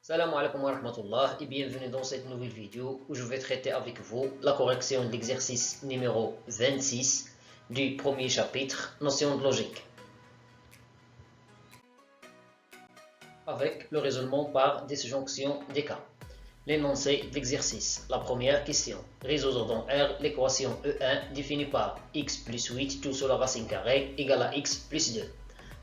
Salam alaikum wa rahmatullah et bienvenue dans cette nouvelle vidéo où je vais traiter avec vous la correction de l'exercice numéro 26 du premier chapitre, notion de logique. Avec le raisonnement par disjonction des cas. L'énoncé de l'exercice. La première question. Résoudre dans R l'équation E1 définie par x plus 8 tout sur la racine carrée égale à x plus 2.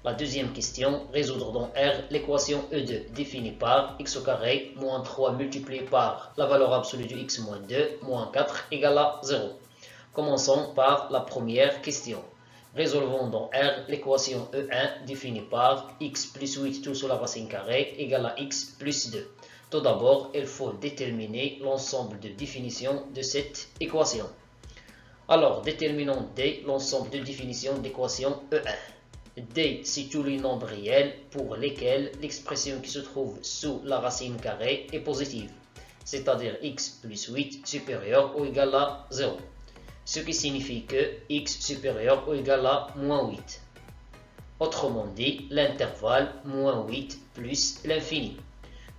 La deuxième question, résoudre dans R l'équation E2 définie par x au carré moins 3 multiplié par la valeur absolue de x moins 2 moins 4 égale à 0. Commençons par la première question. Résolvons dans R l'équation E1 définie par x plus 8 tout sur la racine carrée égale à x plus 2. Tout d'abord, il faut déterminer l'ensemble de définitions de cette équation. Alors, déterminons D l'ensemble de définitions de l'équation E1. D, c'est tous les nombres réels pour lesquels l'expression qui se trouve sous la racine carrée est positive, c'est-à-dire x plus 8 supérieur ou égal à 0, ce qui signifie que x supérieur ou égal à moins 8. Autrement dit, l'intervalle moins 8 plus l'infini,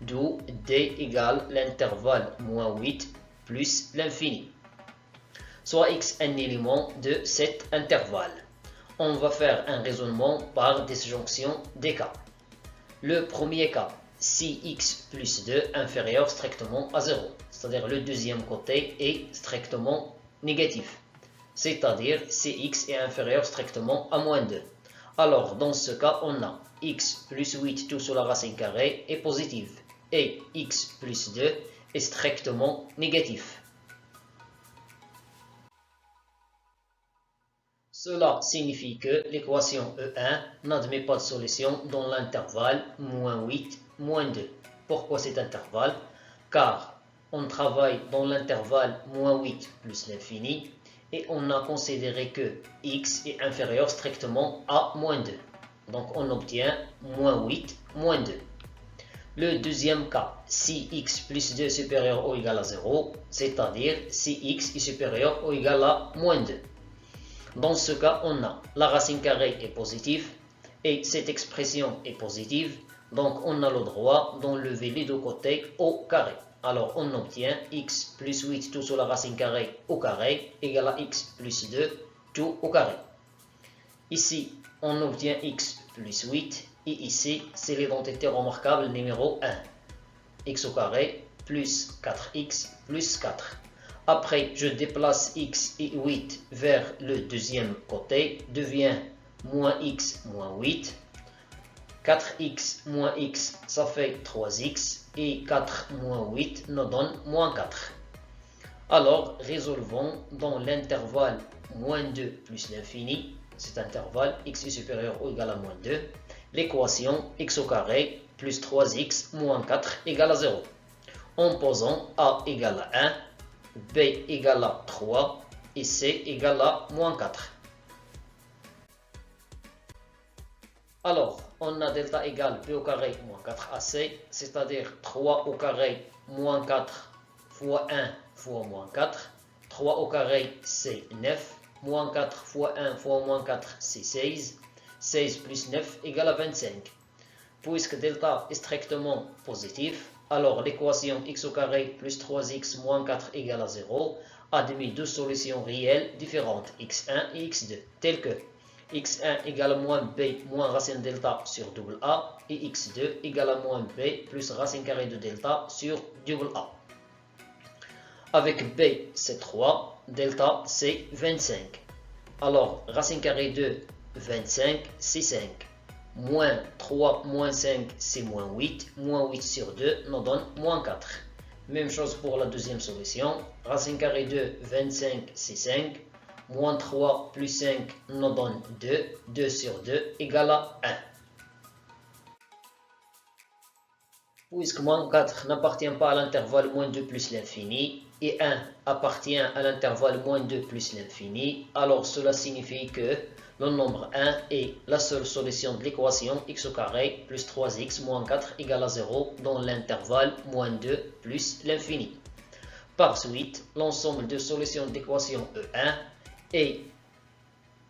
d'où D égale l'intervalle moins 8 plus l'infini, soit x un élément de cet intervalle. On va faire un raisonnement par disjonction des cas. Le premier cas, si x plus 2 inférieur strictement à 0, c'est-à-dire le deuxième côté est strictement négatif, c'est-à-dire si x est inférieur strictement à moins 2. Alors, dans ce cas, on a x plus 8 tout sur la racine carrée est positive et x plus 2 est strictement négatif. Cela signifie que l'équation E1 n'admet pas de solution dans l'intervalle moins 8, moins 2. Pourquoi cet intervalle? Car on travaille dans l'intervalle moins 8 plus l'infini et on a considéré que x est inférieur strictement à moins 2. Donc on obtient moins 8, moins 2. Le deuxième cas, si x plus 2 est supérieur ou égal à 0, c'est-à-dire si x est supérieur ou égal à moins 2. Dans ce cas, on a la racine carrée est positive et cette expression est positive, donc on a le droit d'enlever les deux côtés au carré. Alors on obtient x plus 8 tout sur la racine carrée au carré égale à x plus 2 tout au carré. Ici, on obtient x plus 8 et ici, c'est l'identité remarquable numéro 1. X au carré plus 4x plus 4. Après, je déplace x et 8 vers le deuxième côté, devient moins x moins 8. 4x moins x, ça fait 3x, et 4 moins 8 nous donne moins 4. Alors, résolvons dans l'intervalle moins 2 plus l'infini, cet intervalle x est supérieur ou égal à moins 2, l'équation x au carré plus 3x moins 4 égale à 0. En posant a égale à 1, B égale à 3 et C égale à moins 4. Alors, on a delta égale B au carré moins 4AC, c'est-à-dire 3 au carré moins 4 fois 1 fois moins 4. 3 au carré, c'est 9. Moins 4 fois 1 fois moins 4, c'est 16. 16 plus 9 égale à 25. Puisque delta est strictement positif, alors l'équation x au carré plus 3x moins 4 égale à 0 admet deux solutions réelles différentes, x1 et x2, telles que x1 égale à moins b moins racine delta sur double a et x2 égale à moins b plus racine carrée de delta sur double a. Avec b c'est 3, delta c'est 25. Alors racine carrée de 25 c'est 5. Moins 3 moins 5 c'est moins 8. Moins 8 sur 2 nous donne moins 4. Même chose pour la deuxième solution. Racine carrée de 25 c'est 5. Moins 3 plus 5 nous donne 2. 2 sur 2 égale à 1. Puisque moins 4 n'appartient pas à l'intervalle moins 2 plus l'infini et 1 appartient à l'intervalle moins 2 plus l'infini, alors cela signifie que le nombre 1 est la seule solution de l'équation x au carré plus 3x moins 4 égale à 0 dans l'intervalle moins 2 plus l'infini. Par suite, l'ensemble de solutions de l'équation E1 est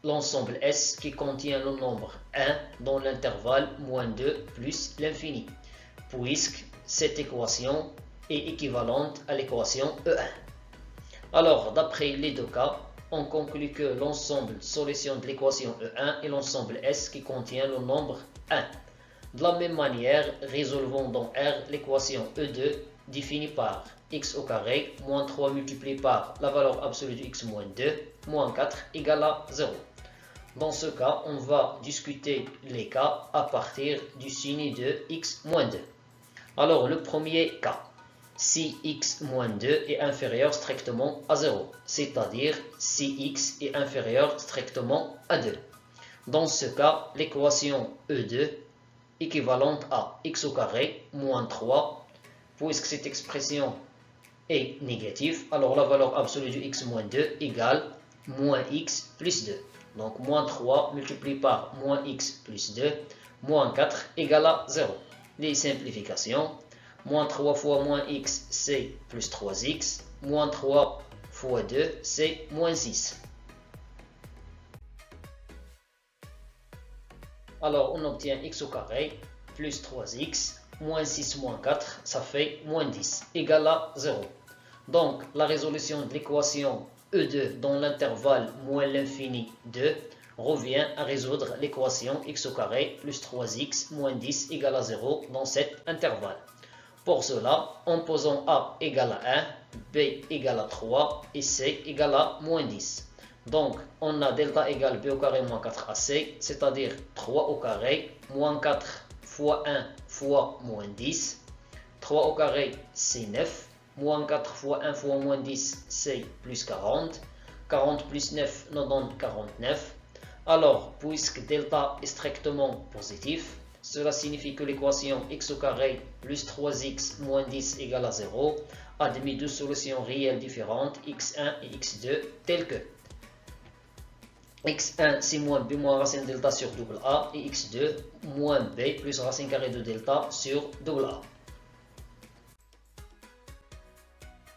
l'ensemble S qui contient le nombre 1 dans l'intervalle moins 2 plus l'infini. puisque cette équation est équivalente à l'équation E1. Alors, d'après les deux cas, on conclut que l'ensemble solution de l'équation E1 est l'ensemble S qui contient le nombre 1. De la même manière, résolvons dans R l'équation E2 définie par x au carré moins 3 multiplié par la valeur absolue de x moins 2 moins 4 égale à 0. Dans ce cas, on va discuter les cas à partir du signe de x moins 2. Alors, le premier cas, si x moins 2 est inférieur strictement à 0, c'est-à-dire si x est inférieur strictement à 2. Dans ce cas, l'équation E2 équivalente à x au carré moins 3, puisque cette expression est négative, alors la valeur absolue de x moins 2 égale moins x plus 2. Donc moins 3 multiplié par moins x plus 2, moins 4 égale à 0. Les simplifications, moins 3 fois moins x, c'est plus 3x, moins 3 fois 2, c'est moins 6. Alors on obtient x au carré plus 3x, moins 6 moins 4, ça fait moins 10, égale à 0. Donc la résolution de l'équation E2 dans l'intervalle moins l'infini 2 revient à résoudre l'équation x au carré plus 3x moins 10 égale à 0 dans cet intervalle. Pour cela, en posant A égale à 1, B égale à 3 et C égale à moins 10. Donc, on a delta égale B au carré moins 4AC, c'est-à-dire 3 au carré moins 4 fois 1 fois moins 10. 3 au carré, c'est 9. Moins 4 fois 1 fois moins 10, c'est plus 40. 40 plus 9 nous donne 49. Alors, puisque delta est strictement positif, cela signifie que l'équation x au carré plus 3x moins 10 égale à 0 admet deux solutions réelles différentes, x1 et x2, telles que x1 c'est moins b moins racine delta sur double a et x2 moins b plus racine carrée de delta sur double a.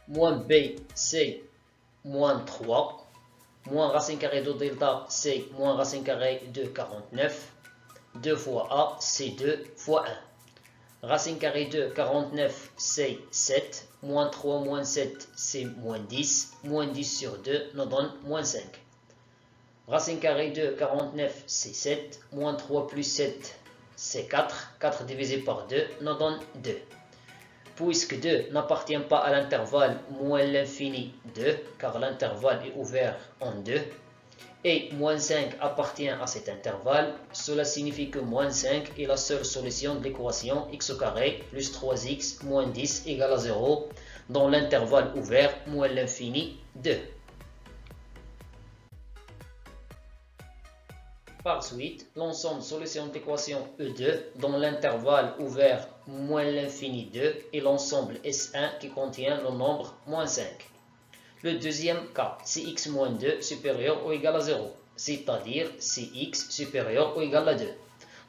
Moins b c'est moins 3, moins racine carrée de delta c'est moins racine carrée de 49, 2 fois a c'est 2 fois 1. Racine carrée de 49 c'est 7, moins 3 moins 7 c'est moins 10, moins 10 sur 2 nous donne moins 5. Racine carrée de 49 c'est 7, moins 3 plus 7 c'est 4, 4 divisé par 2 nous donne 2. Puisque 2 n'appartient pas à l'intervalle moins l'infini 2, car l'intervalle est ouvert en 2, et moins 5 appartient à cet intervalle, cela signifie que moins 5 est la seule solution de l'équation x au carré plus 3x moins 10 égale à 0 dans l'intervalle ouvert moins l'infini 2. Par suite, l'ensemble solution de l'équation E2 dans l'intervalle ouvert moins l'infini 2 est l'ensemble S1 qui contient le nombre moins 5. Le deuxième cas, c'est x moins 2 supérieur ou égal à 0, c'est-à-dire c'est x supérieur ou égal à 2.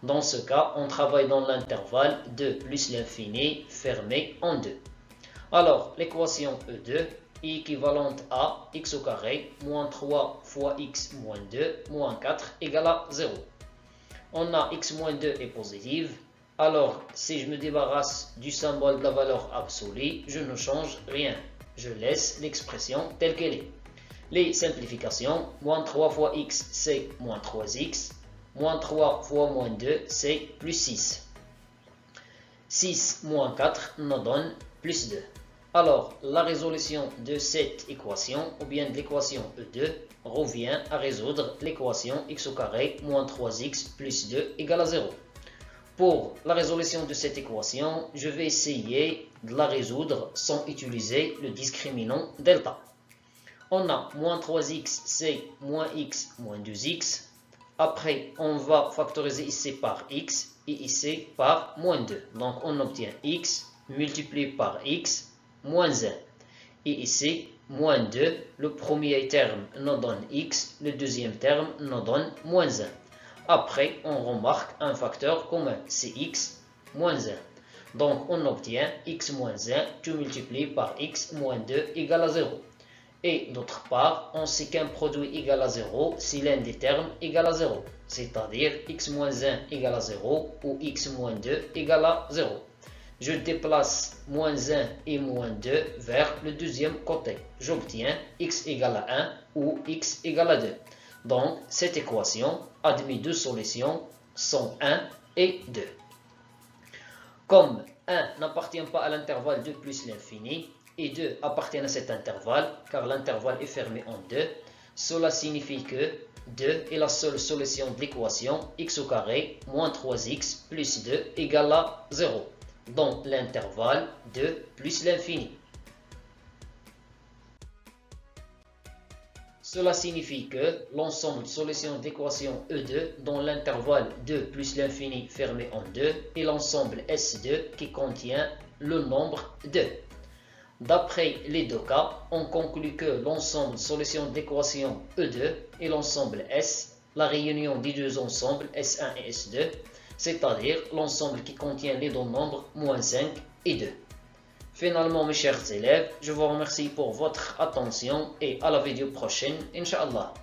Dans ce cas, on travaille dans l'intervalle 2 plus l'infini fermé en 2. Alors, l'équation E2 est équivalente à x au carré moins 3 fois x moins 2 moins 4 égale à 0. On a x moins 2 est positive. Alors, si je me débarrasse du symbole de la valeur absolue, je ne change rien. Je laisse l'expression telle qu'elle est. Les simplifications, moins 3 fois x, c'est moins 3x. Moins 3 fois moins 2, c'est plus 6. 6 moins 4 nous donne plus 2. Alors, la résolution de cette équation, ou bien de l'équation E2, revient à résoudre l'équation x au carré moins 3x plus 2 égale à 0. Pour la résolution de cette équation, je vais essayer de la résoudre sans utiliser le discriminant delta. On a moins 3x, c'est moins x moins 2x. Après, on va factoriser ici par x et ici par moins 2. Donc, on obtient x multiplié par x moins 1. Et ici, moins 2, le premier terme nous donne x, le deuxième terme nous donne moins 1. Après, on remarque un facteur commun, c'est x moins 1. Donc, on obtient x moins 1, tout multiplié par x moins 2 égale à 0. Et d'autre part, on sait qu'un produit égale à 0 si l'un des termes égale à 0. C'est-à-dire x moins 1 égale à 0 ou x moins 2 égale à 0. Je déplace moins 1 et moins 2 vers le deuxième côté. J'obtiens x égale à 1 ou x égale à 2. Donc, cette équation admet deux solutions, sont 1 et 2. Comme 1 n'appartient pas à l'intervalle 2 plus l'infini, et 2 appartiennent à cet intervalle, car l'intervalle est fermé en 2, cela signifie que 2 est la seule solution de l'équation x au carré moins 3x plus 2 égale à 0, dans l'intervalle 2 plus l'infini. Cela signifie que l'ensemble de solutions d'équation E2 dans l'intervalle 2 plus l'infini fermé en 2 est l'ensemble S2 qui contient le nombre 2. D'après les deux cas, on conclut que l'ensemble de solutions d'équation E2 est l'ensemble S, la réunion des deux ensembles S1 et S2, c'est-à-dire l'ensemble qui contient les deux nombres moins 5 et 2. Finalement, mes chers élèves, je vous remercie pour votre attention et à la vidéo prochaine, Inch'Allah.